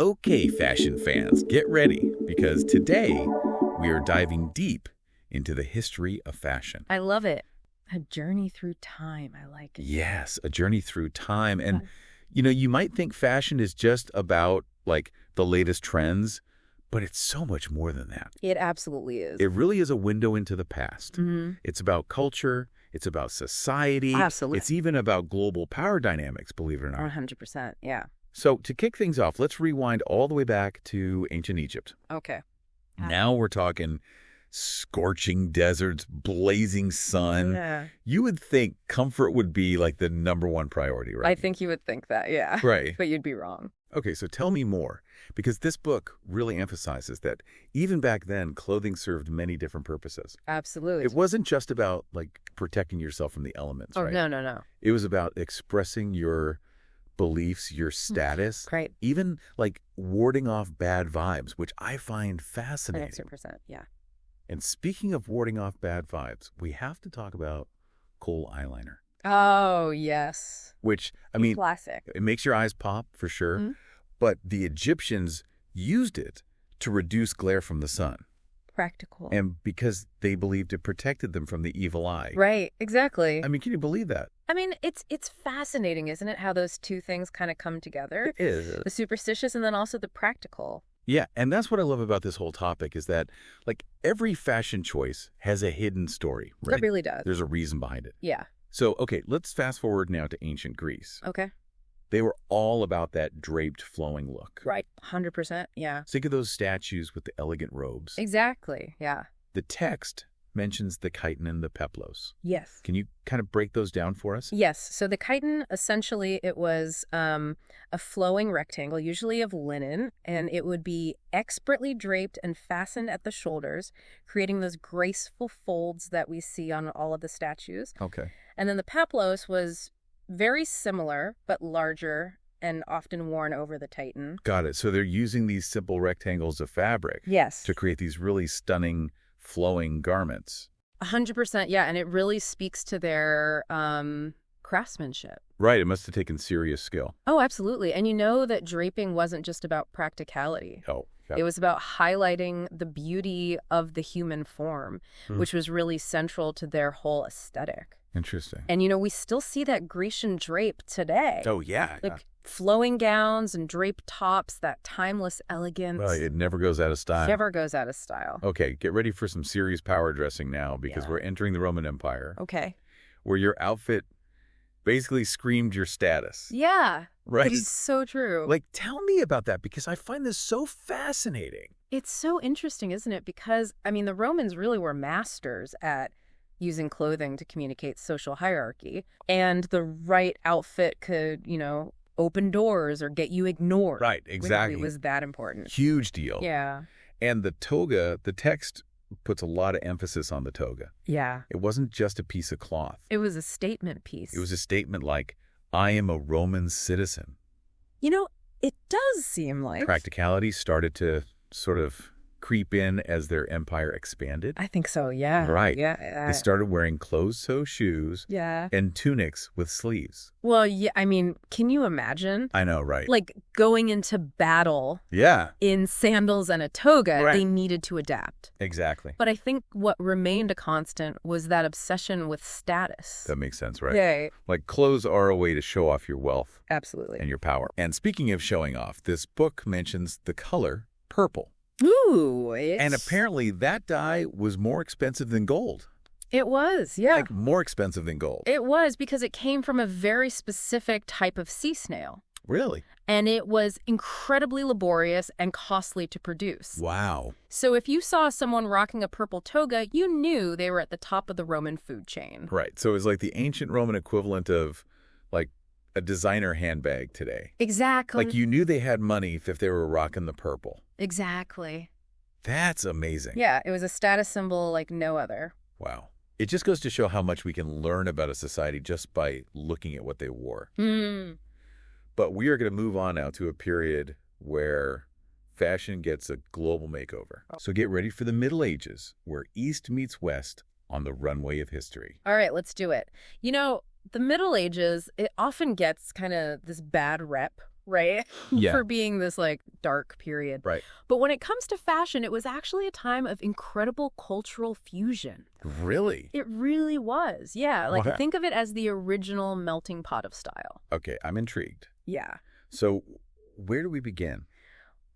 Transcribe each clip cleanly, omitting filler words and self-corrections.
Okay, fashion fans, get ready, because today we are diving deep into the history of fashion. I love it. A journey through time. I like it. Yes, a journey through time. And, you might think fashion is just about, like, the latest trends, but it's so much more than that. It absolutely is. It really is a window into the past. Mm-hmm. It's about culture. It's about society. Absolutely. It's even about global power dynamics, believe it or not. 100%. Yeah. So to kick things off, let's rewind all the way back to ancient Egypt. Okay. Now we're talking scorching deserts, blazing sun. Yeah. You would think comfort would be like the #1 priority, right? I think you would think that, yeah. Right. But you'd be wrong. Okay, so tell me more, because this book really emphasizes that even back then, clothing served many different purposes. Absolutely. It wasn't just about, like, protecting yourself from the elements, Oh, right? no. It was about expressing your beliefs, your status, Great. even, like, warding off bad vibes, which I find fascinating. 100%. Yeah. And speaking of warding off bad vibes, we have to talk about kohl eyeliner, Oh, yes. which, I mean, Classic. it makes your eyes pop for sure, Mhm. but the Egyptians used it to reduce glare from the sun, Practical. and because they believed it protected them from the evil eye. Right. Exactly. I mean, can you believe that? I mean, it's fascinating, isn't it, how those two things kind of come together? It is. The superstitious and then also the practical. Yeah, and that's what I love about this whole topic is that, like, every fashion choice has a hidden story, right? It really does. There's a reason behind it. Yeah. So, okay, let's fast forward now to ancient Greece. Okay. They were all about that draped, flowing look. Right. 100%. Yeah. Think of those statues with the elegant robes. Exactly. Yeah. The text mentions the chiton and the peplos. Yes. Can you kind of break those down for us? Yes. So the chiton, essentially, it was a flowing rectangle, usually of linen, and it would be expertly draped and fastened at the shoulders, creating those graceful folds that we see on all of the statues. Okay. And then the peplos was very similar, but larger and often worn over the chiton. Got it. So they're using these simple rectangles of fabric Yes. to create these really stunning, flowing garments. 100%. Yeah. And it really speaks to their craftsmanship. Right. It must have taken serious skill. Oh, absolutely. And you know that draping wasn't just about practicality. Oh, yeah. It was about highlighting the beauty of the human form, which was really central to their whole aesthetic. Interesting. And, we still see that Grecian drape today. Oh, yeah. Like flowing gowns and draped tops, that timeless elegance. Well, it never goes out of style. Never goes out of style. Okay, get ready for some serious power dressing now, because Yeah. we're entering the Roman Empire, Okay. where your outfit basically screamed your status. Yeah. Right? It's so true. Like, tell me about that, because I find this so fascinating. It's so interesting, isn't it? Because, the Romans really were masters at using clothing to communicate social hierarchy. And the right outfit could, open doors or get you ignored. Right, exactly. It was that important. Huge deal. Yeah. And the toga, the text puts a lot of emphasis on the toga. Yeah. It wasn't just a piece of cloth. It was a statement piece. It was a statement like, I am a Roman citizen. It does seem like... Practicality started to sort of creep in as their empire expanded. I think so, yeah. Right. Yeah. They started wearing closed-toe shoes Yeah. and tunics with sleeves. Well, yeah, can you imagine? I know, right? Like, going into battle Yeah, in sandals and a toga, Right. they needed to adapt. exactly. But I think what remained a constant was that obsession with status. That makes sense, right? Yeah, Like, clothes are a way to show off your wealth absolutely. and your power. And speaking of showing off, this book mentions the color purple. Ooh, And apparently that dye was more expensive than gold. it was, yeah. Like, more expensive than gold. It was because it came from a very specific type of sea snail. Really? And it was incredibly laborious and costly to produce. Wow. So if you saw someone rocking a purple toga, you knew they were at the top of the Roman food chain. Right. So it was like the ancient Roman equivalent of, like, a designer handbag today. Exactly. Like, you knew they had money if they were rocking the purple. Exactly. That's amazing. Yeah, it was a status symbol like no other. Wow. It just goes to show how much we can learn about a society just by looking at what they wore. But we are going to move on now to a period where fashion gets a global makeover. So get ready for the Middle Ages, where East meets West on the runway of history. All right, let's do it. The Middle Ages, it often gets kind of this bad rep right? Yeah. For being this, like, dark period. Right. But when it comes to fashion, it was actually a time of incredible cultural fusion. Really? It really was. Yeah. Like, Okay. think of it as the original melting pot of style. Okay, I'm intrigued. Yeah. So where do we begin?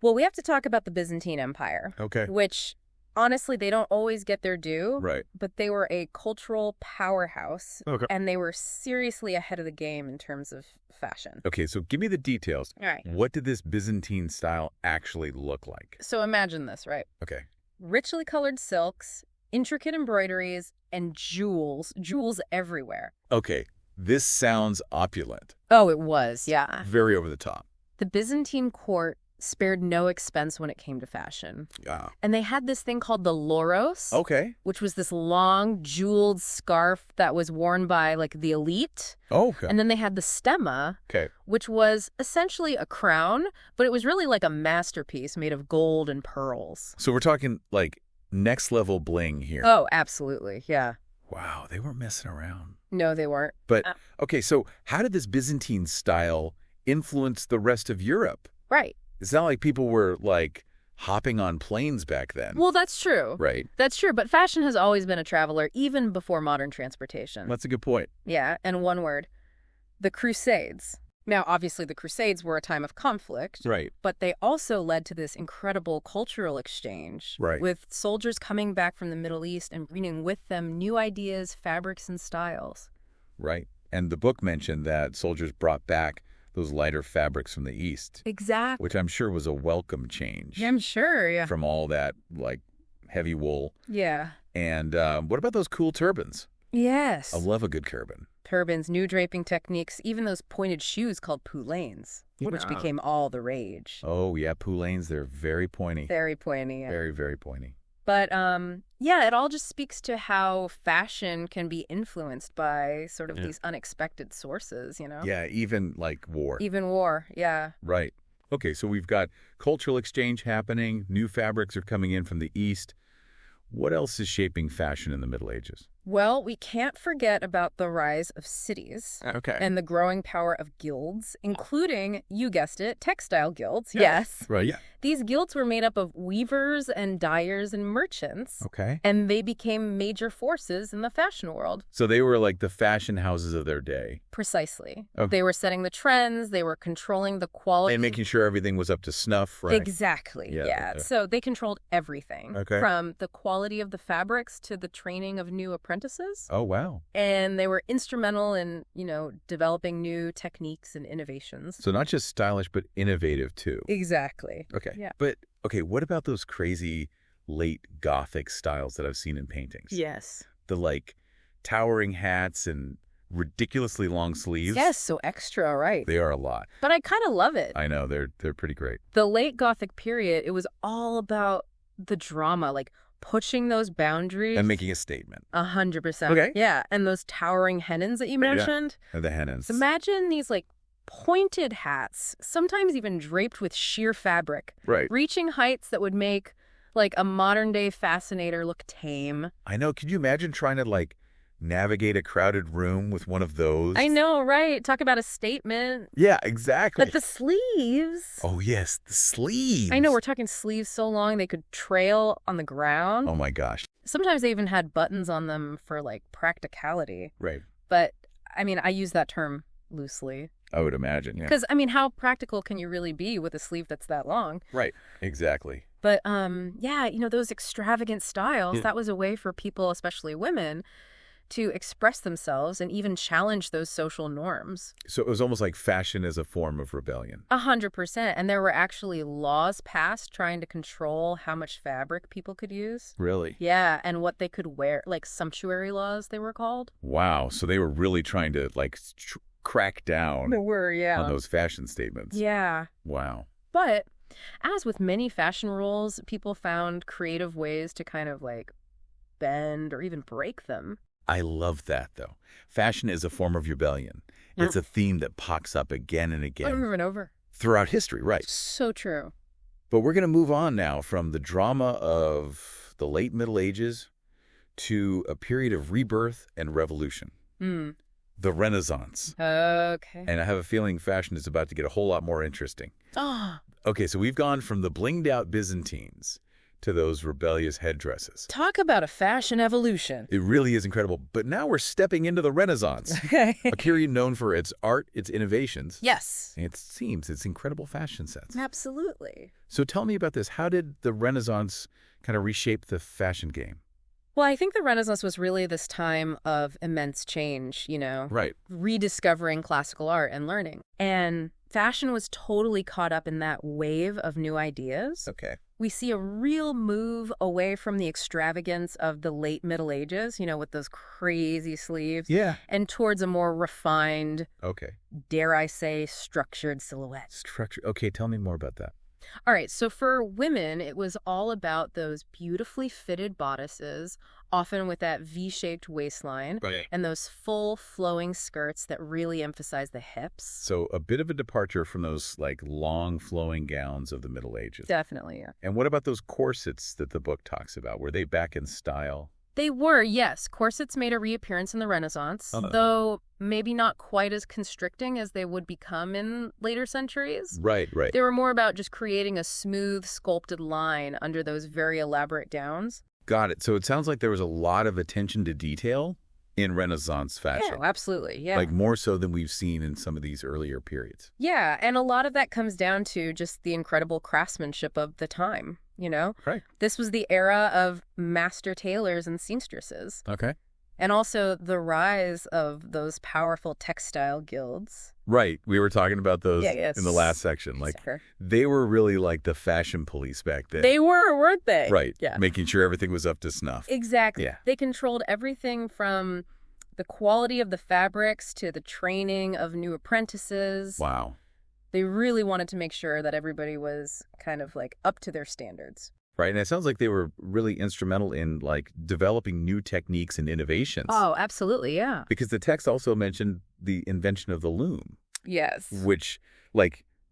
Well, we have to talk about the Byzantine Empire, Okay. which, honestly, they don't always get their due. Right. But they were a cultural powerhouse. Okay. And they were seriously ahead of the game in terms of fashion. Okay, so give me the details. All right. What did this Byzantine style actually look like? So imagine this, right? Okay. Richly colored silks, intricate embroideries, and jewels everywhere. Okay, this sounds opulent. Oh, it was, yeah. Very over the top. The Byzantine court spared no expense when it came to fashion. Yeah. And they had this thing called the loros, Okay. which was this long jeweled scarf that was worn by, like, the elite. Okay. And then they had the stemma, Okay. which was essentially a crown, but it was really like a masterpiece made of gold and pearls. So we're talking like next level bling here. Oh, absolutely, yeah. Wow, they weren't messing around. No, they weren't. But, okay, so how did this Byzantine style influence the rest of Europe? Right. It's not like people were, like, hopping on planes back then. Well, that's true. Right. That's true, but fashion has always been a traveler, even before modern transportation. That's a good point. Yeah, and one word, the Crusades. Now, obviously, the Crusades were a time of conflict, Right. but they also led to this incredible cultural exchange, Right. with soldiers coming back from the Middle East and bringing with them new ideas, fabrics, and styles. Right. And the book mentioned that soldiers brought back those lighter fabrics from the East, Exactly. which I'm sure was a welcome change I'm sure, yeah. from all that, like, heavy wool. Yeah. And what about those cool turbans? Yes. I love a good turban. Turbans, new draping techniques, even those pointed shoes called poulaines, which Yeah. became all the rage. Oh, yeah, poulaines, they're very pointy. Very pointy. Yeah. Very, very pointy. But, yeah, it all just speaks to how fashion can be influenced by sort of these unexpected sources, you know? Yeah, even, like, war. Even war, yeah. Right. Okay, so we've got cultural exchange happening. New fabrics are coming in from the East. What else is shaping fashion in the Middle Ages? Well, we can't forget about the rise of cities Okay. and the growing power of guilds, including, you guessed it, textile guilds. Yes. Right, yeah. These guilds were made up of weavers and dyers and merchants, Okay. and they became major forces in the fashion world. So they were like the fashion houses of their day. Precisely. Okay. They were setting the trends, they were controlling the quality. And making sure everything was up to snuff, right? Exactly, Yeah, yeah. okay. So they controlled everything, Okay. from the quality of the fabrics to the training of new apprentices. Oh, wow. And they were instrumental in, developing new techniques and innovations. So not just stylish, but innovative, too. Exactly. Okay. Yeah. But, okay, what about those crazy late Gothic styles that I've seen in paintings? Yes. The, like, towering hats and ridiculously long sleeves. Yes, so extra, right. They are a lot. But I kind of love it. I know. They're pretty great. The late Gothic period, it was all about the drama, like pushing those boundaries. And making a statement. 100%. Okay. Yeah, and those towering hennons that you mentioned. And the hennons. So imagine these, like, pointed hats, sometimes even draped with sheer fabric, Right. reaching heights that would make, like, a modern-day fascinator look tame. I know. Could you imagine trying to, like, navigate a crowded room with one of those? I know, right? Talk about a statement. Yeah, exactly. But the sleeves... Oh, yes, the sleeves. I know, we're talking sleeves so long they could trail on the ground. Oh, my gosh. Sometimes they even had buttons on them for, like, practicality. Right. But, I mean, I use that term loosely. I would imagine, yeah. Because, I mean, how practical can you really be with a sleeve that's that long? Right. Exactly. But, yeah, those extravagant styles, that was a way for people, especially women, to express themselves and even challenge those social norms. So it was almost like fashion as a form of rebellion. 100%. And there were actually laws passed trying to control how much fabric people could use. Really? Yeah, and what they could wear, like sumptuary laws, they were called. Wow. So they were really trying to, like, crack down They were, yeah. on those fashion statements. Yeah. Wow. But as with many fashion rules, people found creative ways to kind of, like, bend or even break them. I love that, though. Fashion is a form of rebellion. It's a theme that pops up again and again. Over and over. Throughout history, right. So true. But we're going to move on now from the drama of the late Middle Ages to a period of rebirth and revolution. the Renaissance. Okay. And I have a feeling fashion is about to get a whole lot more interesting. Oh, Okay, so we've gone from the blinged-out Byzantines to those rebellious headdresses. talk about a fashion evolution. It really is incredible. But now we're stepping into the Renaissance, Okay. a period known for its art, its innovations, Yes. and it seems its incredible fashion sense. Absolutely. So tell me about this. How did the Renaissance kind of reshape the fashion game? Well, I think the Renaissance was really this time of immense change, Right. rediscovering classical art and learning. And fashion was totally caught up in that wave of new ideas. Okay. We see a real move away from the extravagance of the late Middle Ages, with those crazy sleeves, Yeah. and towards a more refined, Okay. dare I say, structured silhouette. Structure. Okay, tell me more about that. All right, so for women, it was all about those beautifully fitted bodices, often with that V-shaped waistline, Right. and those full flowing skirts that really emphasize the hips. So a bit of a departure from those long flowing gowns of the Middle Ages. Definitely, yeah. And what about those corsets that the book talks about? Were they back in style? They were, yes. Corsets made a reappearance in the Renaissance, though maybe not quite as constricting as they would become in later centuries. Right, right. They were more about just creating a smooth, sculpted line under those very elaborate gowns. Got it. So it sounds like there was a lot of attention to detail in Renaissance fashion. Yeah, absolutely, yeah. More so than we've seen in some of these earlier periods. Yeah, and a lot of that comes down to just the incredible craftsmanship of the time, Right. This was the era of master tailors and seamstresses, Okay. and also the rise of those powerful textile guilds. Right. We were talking about those yes. in the last section. Sure. They were really like the fashion police back then. They were, weren't they? Right. Yeah. Making sure everything was up to snuff. Exactly. Yeah. They controlled everything from the quality of the fabrics to the training of new apprentices. Wow. They really wanted to make sure that everybody was kind of up to their standards. Right. And it sounds like they were really instrumental in developing new techniques and innovations. Oh, absolutely. Yeah. Because the text also mentioned the invention of the loom, Yes. which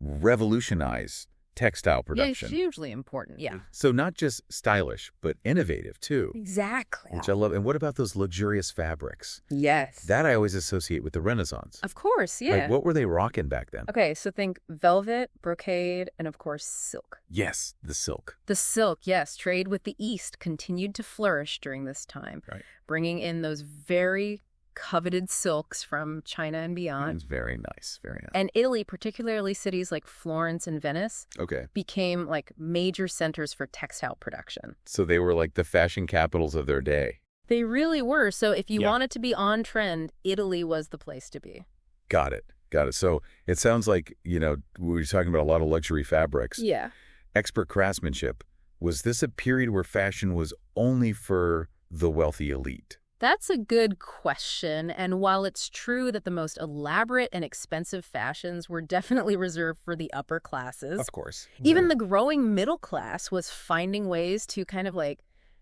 revolutionized textile production. Yeah, hugely important. Yeah. So not just stylish, but innovative too. Exactly. Which I love. And what about those luxurious fabrics? Yes. That I always associate with the Renaissance. Of course, yeah. What were they rocking back then? Okay, so think velvet, brocade, and of course silk. Yes, the silk. The silk, yes, trade with the East continued to flourish during this time, Right. bringing in those very coveted silks from China and beyond. It's very nice, very nice. And Italy, particularly cities like Florence and Venice, Okay. became major centers for textile production. So they were the fashion capitals of their day. They really were. So if you wanted to be on trend, Italy was the place to be. Got it. Got it. So it sounds like, we were talking about a lot of luxury fabrics. Yeah. Expert craftsmanship. Was this a period where fashion was only for the wealthy elite? That's a good question, and while it's true that the most elaborate and expensive fashions were definitely reserved for the upper classes, Of course. even the growing middle class was finding ways to kind of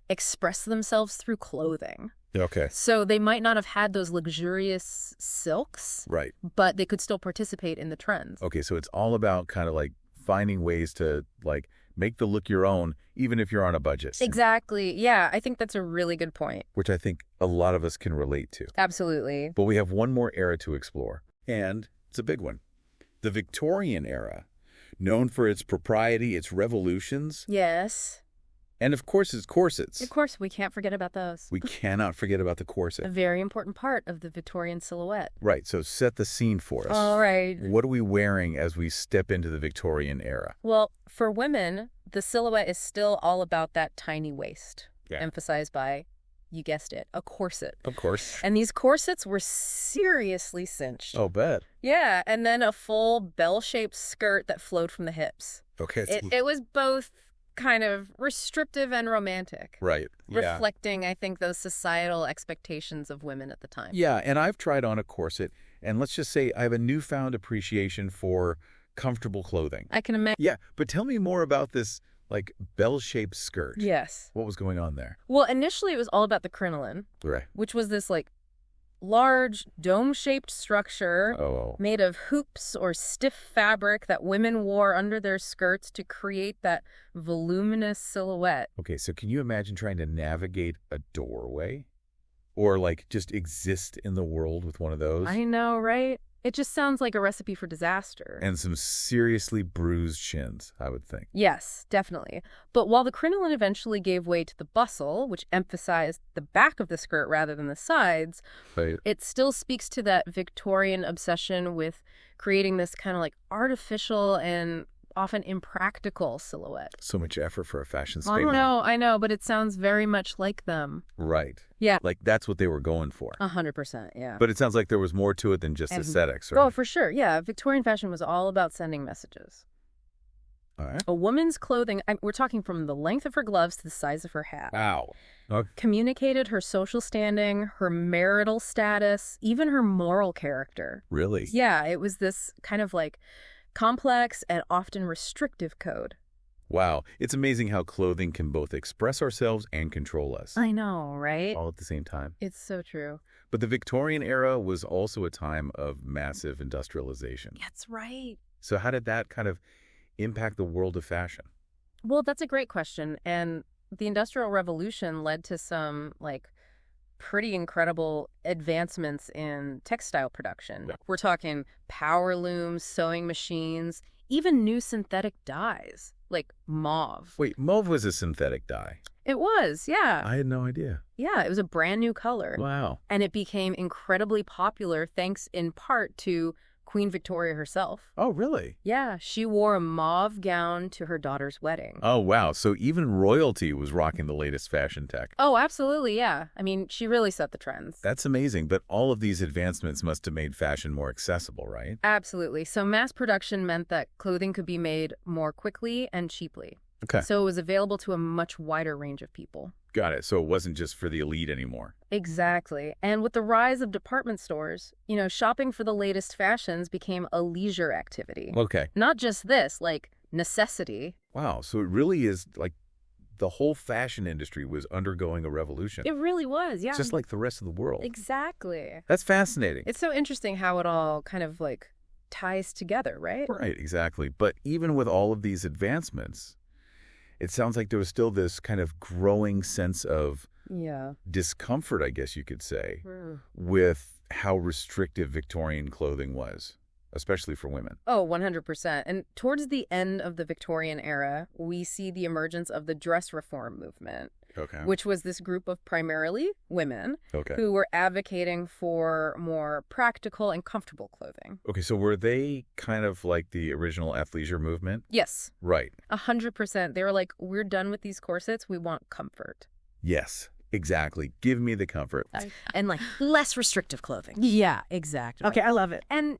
express themselves through clothing. Okay. So they might not have had those luxurious silks, Right. but they could still participate in the trends. Okay, so it's all about kind of finding ways to make the look your own, even if you're on a budget. Exactly. Yeah, I think that's a really good point. Which I think a lot of us can relate to. Absolutely. But we have one more era to explore, and it's a big one. The Victorian era, known for its propriety, its revolutions, Yes. and of course its corsets. Of course, we can't forget about those. We cannot forget about the A corset. very important part of the Victorian silhouette. Right, so set the scene for us. All right. What are we wearing as we step into the Victorian era? Well, for women, the silhouette is still all about that tiny waist, Yeah. emphasized by, you guessed it, a corset. Of course. And these corsets were seriously cinched. Oh, bet. Yeah, and then a full bell-shaped skirt that flowed from the hips. Okay. It was both kind of restrictive and romantic, Right. Yeah. reflecting, I think, those societal expectations of women at the time. Yeah, and I've tried on a corset, and let's just say I have a newfound appreciation for comfortable clothing. I can imagine. Yeah, but tell me more about this, bell-shaped skirt. Yes. What was going on there? Well, initially it was all about the crinoline, Right. which was this large dome-shaped structure Oh. made of hoops or stiff fabric that women wore under their skirts to create that voluminous silhouette. Okay, so can you imagine trying to navigate a doorway? Or, like, just exist in the world with one of those. I know, right? It just sounds like a recipe for disaster. And some seriously bruised shins, I would think. Yes, definitely. But while the crinoline eventually gave way to the bustle, which emphasized the back of the skirt rather than the sides, Right. it still speaks to that Victorian obsession with creating this kind of like artificial and often impractical silhouette. So much effort for a fashion I statement. know, but it sounds very much like them. Right. Yeah. Like, that's what they were going for. 100%, yeah. But it sounds like there was more to it than just aesthetics, right? Oh, for sure, yeah. Victorian fashion was all about sending messages. All right. A woman's clothing, we're talking from the length of her gloves to the size of her hat, Wow. Okay. communicated her social standing, her marital status, even her moral character. Really? Yeah, it was this kind of like complex and often restrictive code. Wow. It's amazing how clothing can both express ourselves and control us. I know, right? All at the same time. It's so true. But the Victorian era was also a time of massive industrialization. That's right. So how did that kind of impact the world of fashion? Well, that's a great question. And the Industrial Revolution led to some, like, pretty incredible advancements in textile production. Yeah. We're talking power looms, sewing machines, even new synthetic dyes, like mauve. Wait, mauve was a synthetic dye. It was, yeah. I had no idea. Yeah, it was a brand new color. Wow. And it became incredibly popular thanks in part to Queen Victoria herself. Oh, really? Yeah, she wore a mauve gown to her daughter's wedding. Oh, wow. So even royalty was rocking the latest fashion tech. Oh, absolutely, yeah. I mean, she really set the trends. That's amazing. But all of these advancements must have made fashion more accessible, right? Absolutely. So mass production meant that clothing could be made more quickly and cheaply. Okay. So it was available to a much wider range of people. Got it. So it wasn't just for the elite anymore. Exactly. And with the rise of department stores, shopping for the latest fashions became a leisure activity. Okay. Not just this, like necessity. Wow. So it really is like the whole fashion industry was undergoing a revolution. It really was, yeah. Just like the rest of the world. Exactly. That's fascinating. It's so interesting how it all kind of like ties together, right? Right, exactly. But even with all of these advancements, it sounds like there was still this kind of growing sense of Yeah. discomfort, I guess you could say, with how restrictive Victorian clothing was, especially for women. Oh, 100%. And towards the end of the Victorian era, we see the emergence of the dress reform movement, Okay. which was this group of primarily women Okay. who were advocating for more practical and comfortable clothing. Okay, so were they kind of like the original athleisure movement? Yes, Right. 100%. They were like, we're done with these corsets. We want comfort. Yes, exactly. Give me the comfort. And like less restrictive clothing. Yeah, exactly. Okay, I love it. And,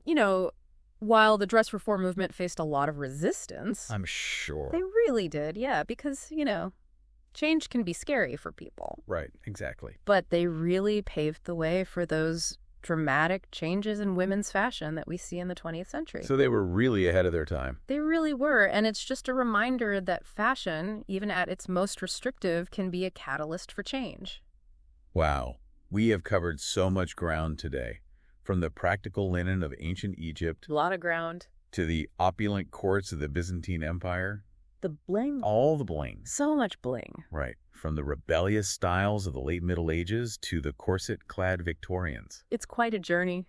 while the dress reform movement faced a lot of resistance, I'm sure. they really did, yeah, because, change can be scary for people. Right, exactly. But they really paved the way for those dramatic changes in women's fashion that we see in the 20th century. So they were really ahead of their time. They really were, and it's just a reminder that fashion, even at its most restrictive, can be a catalyst for change. Wow. We have covered so much ground today, from the practical linen of ancient Egypt A lot of ground. to the opulent courts of the Byzantine Empire. The bling. All the bling. So much bling. Right. From the rebellious styles of the late Middle Ages to the corset-clad Victorians. It's quite a journey.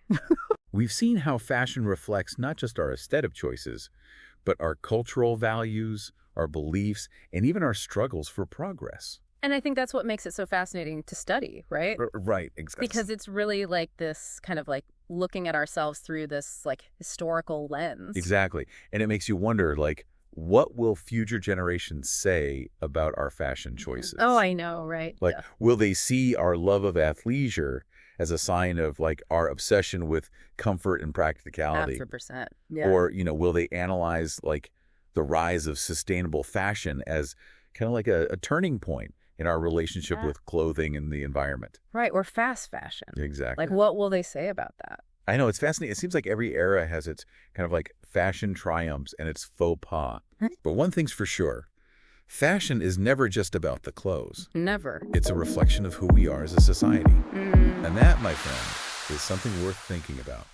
We've seen how fashion reflects not just our aesthetic choices, but our cultural values, our beliefs, and even our struggles for progress. And I think that's what makes it so fascinating to study, right? Right, exactly. Because it's really like this kind of like looking at ourselves through this like historical lens. Exactly. And it makes you wonder, like, what will future generations say about our fashion choices? Oh, I know, right? Like, will they see our love of athleisure as a sign of, like, our obsession with comfort and practicality? 100%. Yeah. Or, will they analyze, like, the rise of sustainable fashion as kind of like a turning point in our relationship with clothing and the environment? Right, or fast fashion. Exactly. Like, what will they say about that? I know, it's fascinating. It seems like every era has its kind of like fashion triumphs and its faux pas. But one thing's for sure, fashion is never just about the clothes. Never. It's a reflection of who we are as a society. And that, my friend, is something worth thinking about.